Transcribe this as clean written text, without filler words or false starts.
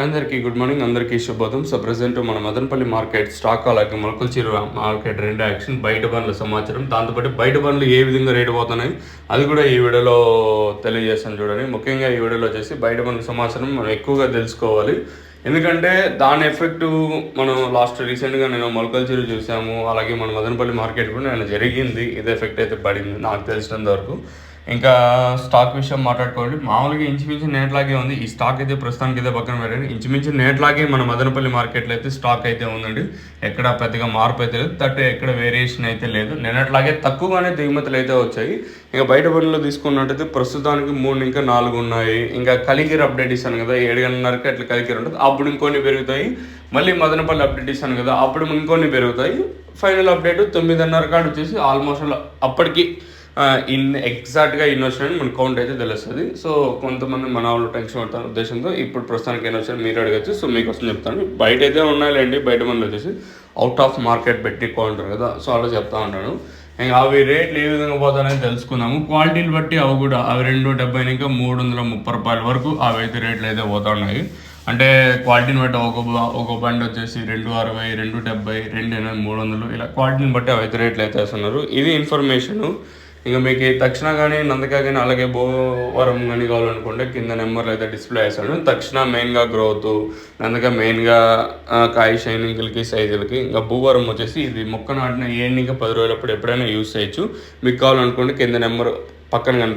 అందరికీ good morning, అందరికీ శుభోదయం. సో ప్రెసెంట్ మన మదనపల్లి మార్కెట్ స్టాక్ అలాగే మొలకల్చీరు మార్కెట్ రెండు యాక్షన్, బయట బండ్ల సమాచారం, దాంతోపాటు బయట బండ్లు ఏ విధంగా రేటు పోతున్నాయి అది కూడా ఈ వీడియోలో తెలియజేస్తాను చూడండి. ముఖ్యంగా ఈ వీడియోలో వచ్చేసి బయట బండ్ల సమాచారం మనం ఎక్కువగా తెలుసుకోవాలి. ఎందుకంటే దాని ఎఫెక్ట్ మనం రీసెంట్గా నేను మొలకల్చీరు చూసాము, అలాగే మన మదనపల్లి మార్కెట్ కూడా నేను జరిగింది. ఇదే ఎఫెక్ట్ అయితే పడింది నాకు తెలిసినంత వరకు. ఇంకా స్టాక్ విషయం మాట్లాడుకోవాలి. మామూలుగా ఇంచుమించు నేట్లాగే ఉంది. ఈ స్టాక్ అయితే ప్రస్తుతానికి అయితే పక్కన పెట్టండి. ఇంచుమించు నేట్లాగే మన మదనపల్లి మార్కెట్లో అయితే స్టాక్ అయితే ఉందండి. ఎక్కడ పెద్దగా మార్పు అయితే లేదు, ఎక్కడ వేరియేషన్ అయితే లేదు. నిన్నట్లాగే తక్కువగానే దిగుమతులు అయితే వచ్చాయి. ఇంకా బయట బండ్లో తీసుకున్నట్టయితే ప్రస్తుతానికి 3 ఇంకా 4 ఉన్నాయి. ఇంకా కలిగిరి అప్డేట్ ఇస్తాను కదా, 7:30కి అట్లా కలిగిరి ఉంటుంది, అప్పుడు ఇంకొన్ని పెరుగుతాయి. మళ్ళీ మదనపల్లి అప్డేట్ ఇస్తాను కదా, అప్పుడు ఇంకొన్ని పెరుగుతాయి. ఫైనల్ అప్డేట్ 9:30 కాడ వచ్చేసి ఆల్మోస్ట్ అప్పటికి ఎగ్జాక్ట్గా ఇన్వెస్ట్మెంట్ మన కౌంట్ అయితే తెలుస్తుంది. సో కొంతమంది మన వాళ్ళు టెన్షన్ పడతారు ఉద్దేశంతో ఇప్పుడు ప్రస్తుతానికి ఇన్వెస్ట్మెంట్ మీరు అడగచ్చు. సో మీకోసం చెప్తాను. బయట అయితే ఉన్నాయిలేండి, బయట మంది వచ్చేసి అవుట్ ఆఫ్ మార్కెట్ పెట్టి కౌంటర్ కదా, సో అలా చెప్తా ఉంటాను. ఇంకా అవి రేట్లు ఏ విధంగా పోతాయని తెలుసుకుందాము. క్వాలిటీని బట్టి అవి కూడా అవి 270 ఇంకా 330 రూపాయల వరకు అవి అయితే రేట్లు అయితే పోతా ఉన్నాయి. అంటే క్వాలిటీని బట్టి ఒక బండి వచ్చేసి 260, 270, 280, 300 ఇలా క్వాలిటీని బట్టి అవి అయితే రేట్లు అయితే వేస్తున్నారు. ఇది ఇన్ఫర్మేషను. ఇంకా మీకు తక్షణ కానీ నందక కానీ అలాగే భోవరం కానీ కావాలనుకుంటే కింద నెంబర్లు అయితే డిస్ప్లే చేస్తాను. తక్షణ మెయిన్గా గ్రోత్, నందక మెయిన్గా కాయ షైనింగ్లకి సైజులకి, ఇంకా భూవరం వచ్చేసి ఇది మొక్క నాటిన 7 ఇంకా 10 రోజులప్పుడు ఎప్పుడైనా యూస్ చేయొచ్చు. మీకు కావాలనుకుంటే కింద నెంబర్ పక్కన కనిపిస్తుంది.